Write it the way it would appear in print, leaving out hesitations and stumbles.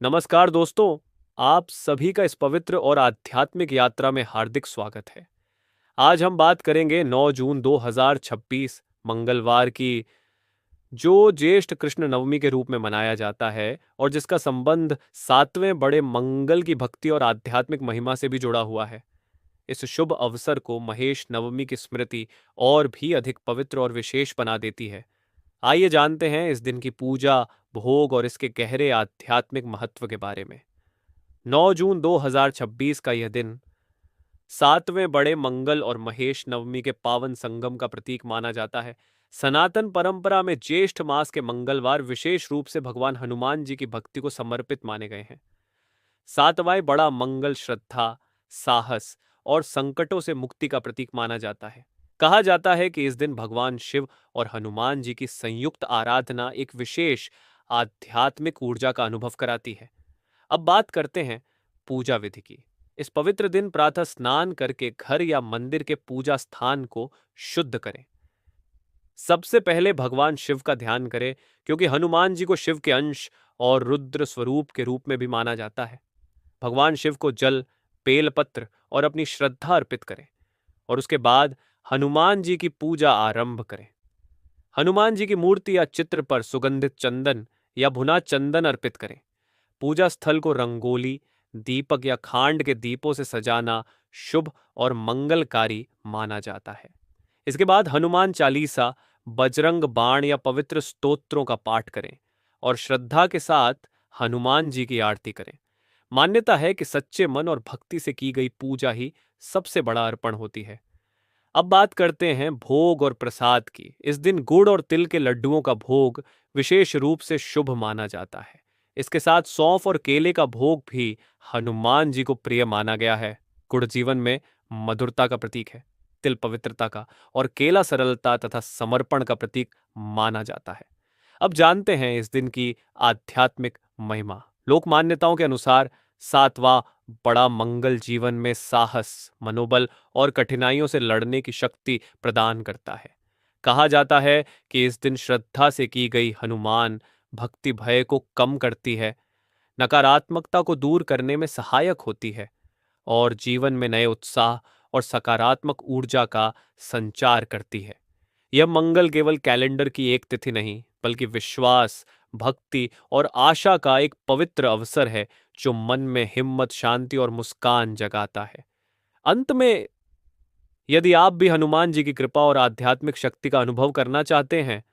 नमस्कार दोस्तों, आप सभी का इस पवित्र और आध्यात्मिक यात्रा में हार्दिक स्वागत है। आज हम बात करेंगे 9 जून 2026 मंगलवार की, जो ज्येष्ठ कृष्ण नवमी के रूप में मनाया जाता है और जिसका संबंध 7वें बड़े मंगल की भक्ति और आध्यात्मिक महिमा से भी जुड़ा हुआ है। इस शुभ अवसर को महेश नवमी की स्मृति और भी अधिक पवित्र और विशेष बना देती है। आइए जानते हैं इस दिन की पूजा, भोग और इसके गहरे आध्यात्मिक महत्व के बारे में। 9 जून 2026 का यह दिन 7वें बड़े मंगल और महेश नवमी के पावन संगम का प्रतीक माना जाता है। सनातन परंपरा में ज्येष्ठ मास के मंगलवार विशेष रूप से भगवान हनुमान जी की भक्ति को समर्पित माने गए हैं। सातवां बड़ा मंगल श्रद्धा, साहस और संकटों से मुक्ति का प्रतीक माना जाता है। कहा जाता है कि इस दिन भगवान शिव और हनुमान जी की संयुक्त आराधना एक विशेष आध्यात्मिक ऊर्जा का अनुभव कराती है। अब बात करते हैं पूजा विधि की। इस पवित्र दिन प्रातः स्नान करके घर या मंदिर के पूजा स्थान को शुद्ध करें। सबसे पहले भगवान शिव का ध्यान करें, क्योंकि हनुमान जी को शिव के अंश और रुद्र स्वरूप के रूप में भी माना जाता है। भगवान शिव को जल, बेलपत्र और अपनी श्रद्धा अर्पित करें और उसके बाद हनुमान जी की पूजा आरंभ करें। हनुमान जी की मूर्ति या चित्र पर सुगंधित चंदन या भुना चंदन अर्पित करें। पूजा स्थल को रंगोली, दीपक या खांड के दीपों से सजाना शुभ और मंगलकारी माना जाता है। इसके बाद हनुमान चालीसा, बजरंग बाण या पवित्र स्तोत्रों का पाठ करें और श्रद्धा के साथ हनुमान जी की आरती करें। मान्यता है कि सच्चे मन और भक्ति से की गई पूजा ही सबसे बड़ा अर्पण होती है। अब बात करते हैं भोग और प्रसाद की। इस दिन गुड़ और तिल के लड्डुओं का भोग विशेष रूप से शुभ माना जाता है। इसके साथ सौंफ और केले का भोग भी हनुमान जी को प्रिय माना गया है। गुड़ जीवन में मधुरता का प्रतीक है, तिल पवित्रता का और केला सरलता तथा समर्पण का प्रतीक माना जाता है। अब जानते हैं इस दिन की आध्यात्मिक महिमा। लोक मान्यताओं के अनुसार सातवां बड़ा मंगल जीवन में साहस, मनोबल और कठिनाइयों से लड़ने की शक्ति प्रदान करता है। कहा जाता है कि इस दिन श्रद्धा से की गई हनुमान भक्ति भय को कम करती है, नकारात्मकता को दूर करने में सहायक होती है और जीवन में नए उत्साह और सकारात्मक ऊर्जा का संचार करती है। यह मंगल केवल कैलेंडर की एक तिथि नहीं, बल्कि विश्वास, भक्ति और आशा का एक पवित्र अवसर है, जो मन में हिम्मत, शांति और मुस्कान जगाता है। अंत में, यदि आप भी हनुमान जी की कृपा और आध्यात्मिक शक्ति का अनुभव करना चाहते हैं,